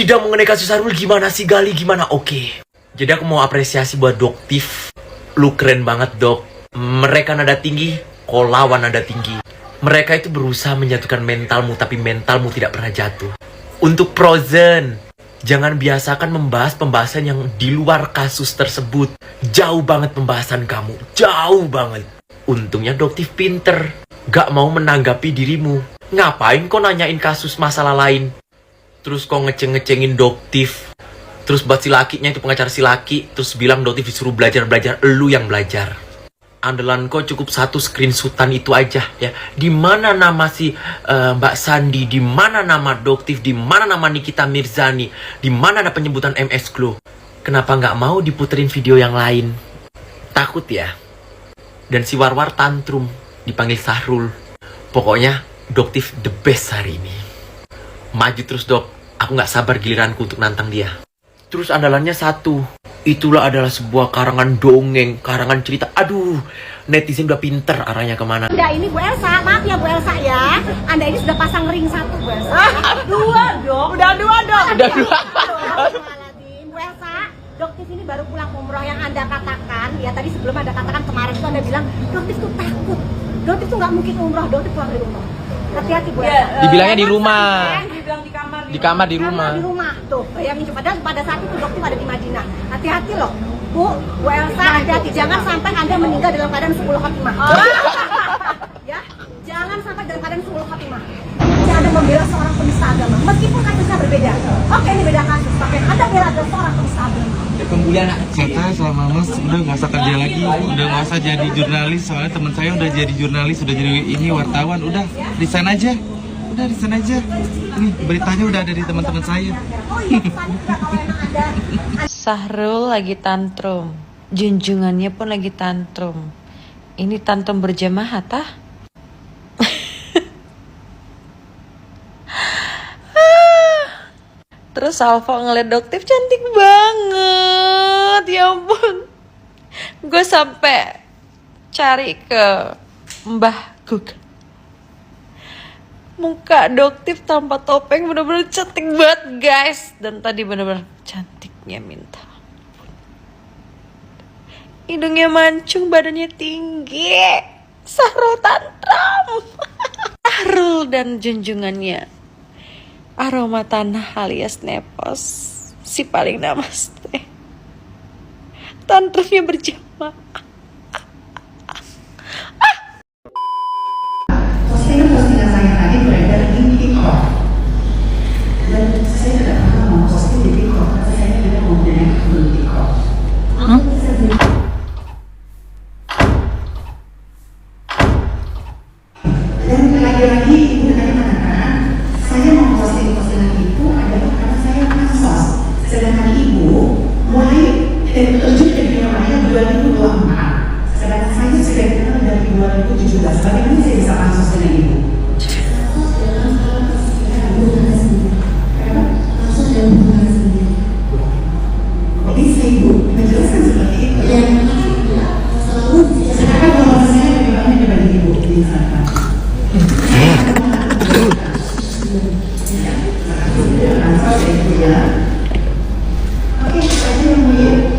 Tidak mengenai kasus Sahrul, gimana sih Gali, gimana? Oke. Jadi aku mau apresiasi buat Doktif. Lu keren banget, Dok. Mereka nada tinggi, kau lawan nada tinggi. Mereka itu berusaha menjatuhkan mentalmu, tapi mentalmu tidak pernah jatuh. Untuk Frozen, jangan biasakan membahas pembahasan yang di luar kasus tersebut. Jauh banget pembahasan kamu, jauh banget. Untungnya Doktif pinter, gak mau menanggapi dirimu. Ngapain kau nanyain kasus masalah lain? Terus kau ngeceng-ngecengin Doktif. Terus buat si lakinya itu pengacara si laki. Terus bilang Doktif disuruh belajar-belajar, elu yang belajar. Andalan kau cukup satu screenshotan itu aja ya. Di mana nama si Mbak Sandi, di mana nama Doktif, di mana nama Nikita Mirzani, di mana ada penyebutan MS Glow. Kenapa nggak mau diputerin video yang lain? Takut ya? Dan si Warwar tantrum, dipanggil Sahrul. Pokoknya Doktif the best hari ini. Maju terus Dok, aku nggak sabar giliranku untuk nantang dia. Terus andalannya satu, itulah adalah sebuah karangan dongeng, karangan cerita. Aduh, netizen udah pinter arahnya kemana. Anda ini Bu Elsa, maaf ya Bu Elsa ya. Anda ini sudah pasang ring satu Bu Elsa. Dua dong. Udah dua dong. Udah dua. Bu Elsa, Doktif ini baru pulang umroh yang Anda katakan. Ya tadi sebelum Anda katakan kemarin itu Anda bilang Doktif tuh takut. Doktif tuh nggak mungkin umroh, Doktif pulang dari umroh. Hati-hati Bu Elsa. Dibilangnya di rumah. Dibilang di kamar. Di kamar di rumah. Di rumah tuh. Bayangin coba, padahal pada saat itu Doktif ada di Madinah. Hati-hati loh. Bu Elsa, hati-hati. Jangan sampai Anda meninggal dalam keadaan 10 khotimah. Ya, jangan sampai dalam keadaan 10 khotimah. Jika Anda membela seorang penista agama, meskipun kasusnya berbeda. Oke, ini beda kasus, tapi Anda bela ada seorang penista agama. Pembulian Kata sama Mas udah nggak usah kerja lagi, udah nggak usah jadi jurnalis, soalnya teman saya udah jadi jurnalis, udah jadi ini wartawan, udah resign aja, udah resign aja. Ini beritanya udah ada di teman-teman saya. Sahrul lagi tantrum, junjungannya pun lagi tantrum. Ini tantrum berjamaah tah? Terus Salvo ngeliat Doktif cantik banget, ya ampun. Gue sampai cari ke Mbah Google. Muka Doktif tanpa topeng bener-bener cantik banget guys. Dan tadi bener-bener cantiknya minta ampun. Hidungnya mancung, badannya tinggi. Sahrul tantrum. Sahrul dan junjungannya. Aroma tanah alias Nepos, si paling namaste. Tantrumnya berjamaah. Postingan saya tadi beredar di TikTok dan saya tidak pernah mau posting di TikTok karena saya tidak mau punya akun TikTok. Dan lagi-lagi ibu tadi mengatakan saya mau posting postingan itu adalah karena saya pansos, sedangkan ibu mulai terjun ke dunia maya 2024, sedangkan saya sudah dikenal dari 2017. Bagaimana saya bisa pansos dengan ibu? Bisa ibu menjelaskan seperti itu. Sedangkan kalau saya lebih banyak dibanding ibu di sana. Oke, aja yang mulia.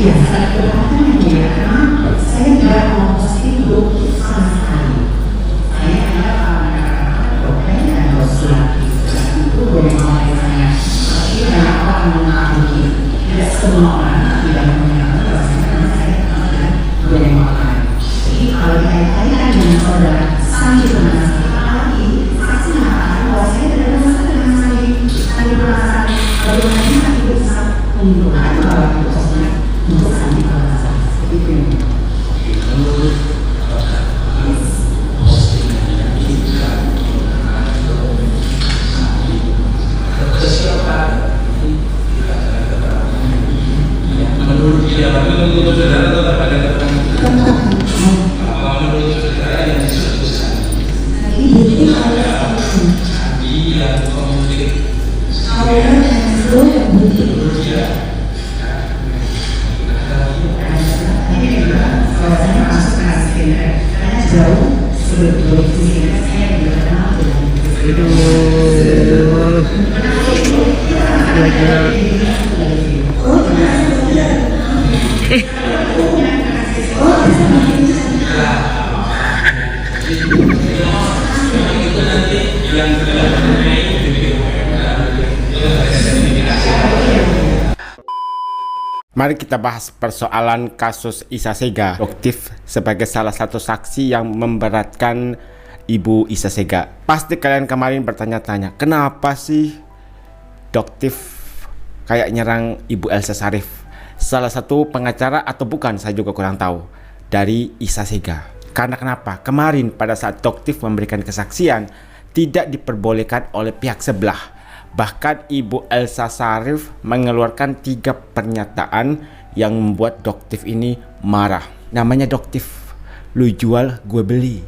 Iya, saat keberatan yang mulia, karena saya tidak mau posting Doktif sama sekali. Saya hanya mengatakan dokter dan dosen itu boleh mulai saya. Tapi banyak orang mengakui tidak semua orang tidak mengenal dosen karena saya kenal dengan boleh makan. Jadi kalau dikait-kaitkan dengan saudara Sandi Penasih, apalagi saksi mengatakan bahwa saya tidak ada masalah dengan Sandi Penasih. Bagaimana kita hidup saat menggunakan bahwa itu sosmed untuk Sandi Penasih. Begitu. Menurut dia, menurut saudara tetap ada keterangan. Menurut saudara yang disebutkan. Iya, komunikasi. Menurut dia. Kalau saya masuk ke hasil karena jauh Mari kita bahas persoalan kasus Isa Sega. Doktif sebagai salah satu saksi yang memberatkan Ibu Isa Sega. Pasti kalian kemarin bertanya-tanya, kenapa sih Doktif kayak nyerang Ibu Elsa Sharif? Salah satu pengacara atau bukan, saya juga kurang tahu, dari Isa Sega. Karena kenapa? Kemarin pada saat Doktif memberikan kesaksian, tidak diperbolehkan oleh pihak sebelah. Bahkan Ibu Elsa Sharif mengeluarkan 3 pernyataan yang membuat Doktif ini marah. Namanya Doktif, lu jual gue beli,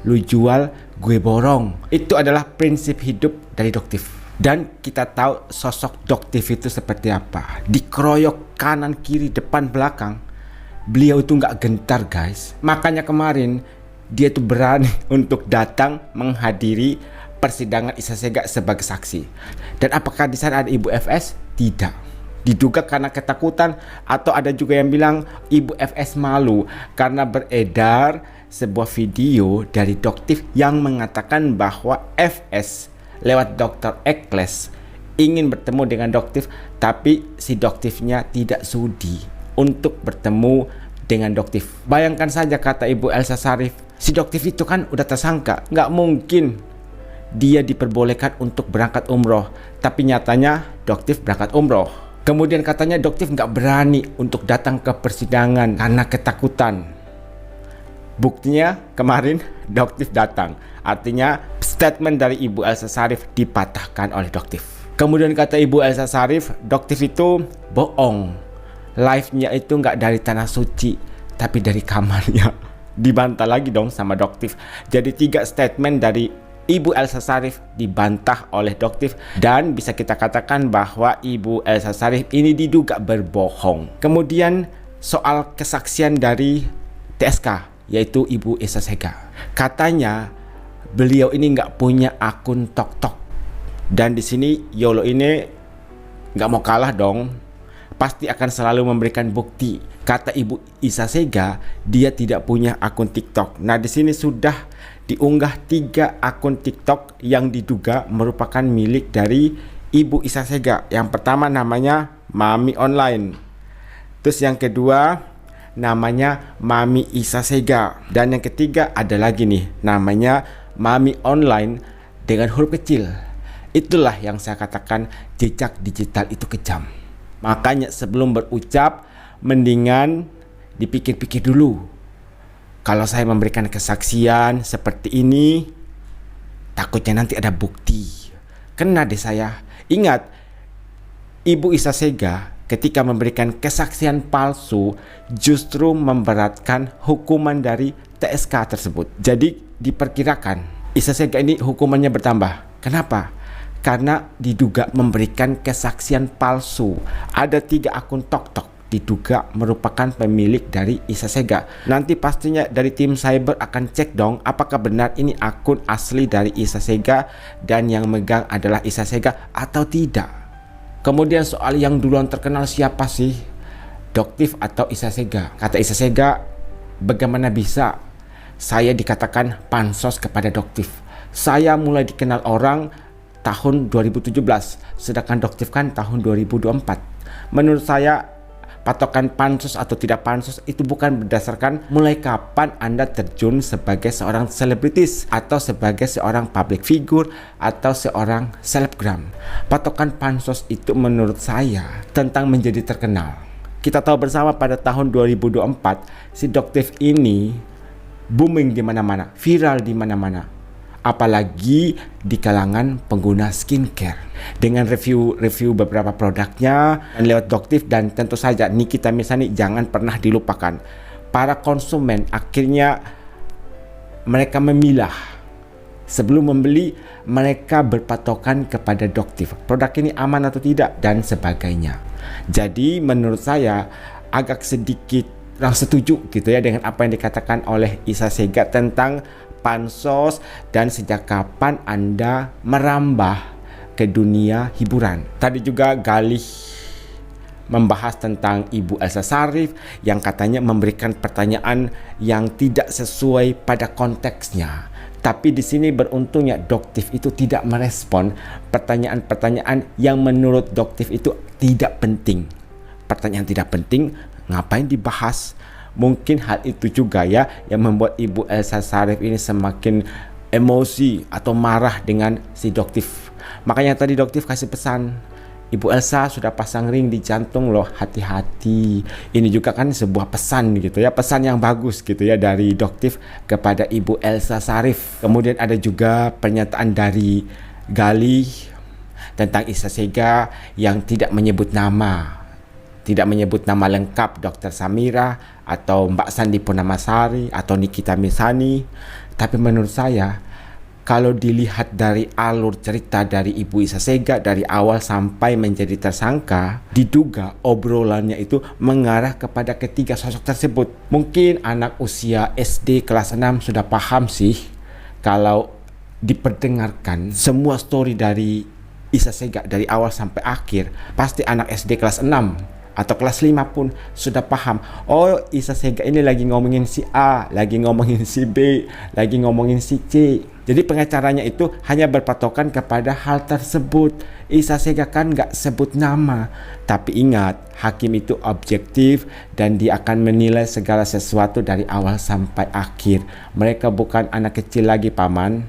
lu jual gue borong. Itu adalah prinsip hidup dari Doktif. Dan kita tahu sosok Doktif itu seperti apa. Dikeroyok kanan kiri depan belakang, beliau itu nggak gentar guys. Makanya kemarin dia tuh berani untuk datang menghadiri persidangan Isa Sega sebagai saksi. Dan apakah di sana ada Ibu FS? Tidak. Diduga karena ketakutan, atau ada juga yang bilang Ibu FS malu karena beredar sebuah video dari Doktif yang mengatakan bahwa FS lewat Dr. Ekles ingin bertemu dengan Doktif, tapi si Doktifnya tidak sudi untuk bertemu dengan Doktif. Bayangkan saja, kata Ibu Elsa Sharif, si Doktif itu kan udah tersangka, nggak mungkin dia diperbolehkan untuk berangkat umroh, tapi nyatanya Doktif berangkat umroh. Kemudian katanya Doktif nggak berani untuk datang ke persidangan karena ketakutan. Buktinya kemarin Doktif datang. Artinya statement dari Ibu Elsa Sharif dipatahkan oleh Doktif. Kemudian kata Ibu Elsa Sharif, Doktif itu bohong. Live-nya itu nggak dari tanah suci, tapi dari kamarnya. Dibantah lagi dong sama Doktif. Jadi 3 statement dari Ibu Elsa Sharif dibantah oleh Doktif, dan bisa kita katakan bahwa Ibu Elsa Sharif ini diduga berbohong. Kemudian soal kesaksian dari TSK, yaitu Ibu Isa Sega. Katanya beliau ini nggak punya akun TokTok, dan di sini Yolo ini nggak mau kalah dong, pasti akan selalu memberikan bukti. Kata Ibu Isa Sega, dia tidak punya akun TikTok. Nah, di sini sudah diunggah 3 akun TikTok yang diduga merupakan milik dari Ibu Isa Sega. Yang pertama namanya Mami Online. Terus yang kedua namanya Mami Isa Sega. Dan yang ketiga ada lagi nih, namanya Mami Online dengan huruf kecil. Itulah yang saya katakan jejak digital itu kejam. Makanya sebelum berucap, mendingan dipikir-pikir dulu. Kalau saya memberikan kesaksian seperti ini, takutnya nanti ada bukti. Kena deh saya. Ingat, Ibu Isa Sega ketika memberikan kesaksian palsu justru memberatkan hukuman dari TSK tersebut. Jadi diperkirakan Isa Sega ini hukumannya bertambah. Kenapa? Karena diduga memberikan kesaksian palsu. Ada 3 akun TokTok diduga merupakan pemilik dari Isa Sega. Nanti pastinya dari tim cyber akan cek dong apakah benar ini akun asli dari Isa Sega dan yang megang adalah Isa Sega atau tidak. Kemudian soal yang duluan terkenal siapa sih? Doktif atau Isa Sega? Kata Isa Sega, bagaimana bisa saya dikatakan pansos kepada Doktif? Saya mulai dikenal orang tahun 2017, sedangkan Doktif kan tahun 2024. Menurut saya patokan pansus atau tidak pansus itu bukan berdasarkan mulai kapan Anda terjun sebagai seorang selebritis atau sebagai seorang public figure atau seorang selebgram. Patokan pansus itu menurut saya tentang menjadi terkenal. Kita tahu bersama pada tahun 2024 si Doktif ini booming di mana-mana, viral di mana-mana. Apalagi di kalangan pengguna skincare dengan review beberapa produknya dan lewat Doktif. Dan tentu saja Nikita Mirzani jangan pernah dilupakan. Para konsumen akhirnya mereka memilah. Sebelum membeli, mereka berpatokan kepada Doktif, produk ini aman atau tidak dan sebagainya. Jadi menurut saya agak sedikit kurang setuju gitu ya dengan apa yang dikatakan oleh Isa Sega tentang pansos, dan sejak kapan Anda merambah ke dunia hiburan. Tadi juga Galih membahas tentang Ibu Elsa Sharif yang katanya memberikan pertanyaan yang tidak sesuai pada konteksnya. Tapi di sini beruntungnya Doktif itu tidak merespon pertanyaan-pertanyaan yang menurut Doktif itu tidak penting. Pertanyaan tidak penting, ngapain dibahas? Mungkin hal itu juga ya yang membuat Ibu Elsa Sharif ini semakin emosi atau marah dengan si Doktif. Makanya tadi Doktif kasih pesan, Ibu Elsa sudah pasang ring di jantung loh, hati-hati. Ini juga kan sebuah pesan gitu ya, pesan yang bagus gitu ya dari Doktif kepada Ibu Elsa Sharif. Kemudian ada juga pernyataan dari Galih tentang Isa Sega yang tidak menyebut nama. Tidak menyebut nama lengkap Dr. Samira atau Mbak Sandi Purnamasari atau Nikita Mirzani. Tapi menurut saya, kalau dilihat dari alur cerita dari Ibu Isa Sega dari awal sampai menjadi tersangka, diduga obrolannya itu mengarah kepada ketiga sosok tersebut. Mungkin anak usia SD kelas 6 sudah paham sih kalau diperdengarkan semua story dari Isa Sega dari awal sampai akhir, pasti anak SD kelas 6 atau kelas 5 pun sudah paham. Oh, Isa Sega ini lagi ngomongin si A, lagi ngomongin si B, lagi ngomongin si C. Jadi pengacaranya itu hanya berpatokan kepada hal tersebut. Isa Sega kan nggak sebut nama. Tapi ingat, hakim itu objektif dan dia akan menilai segala sesuatu dari awal sampai akhir. Mereka bukan anak kecil lagi, Paman.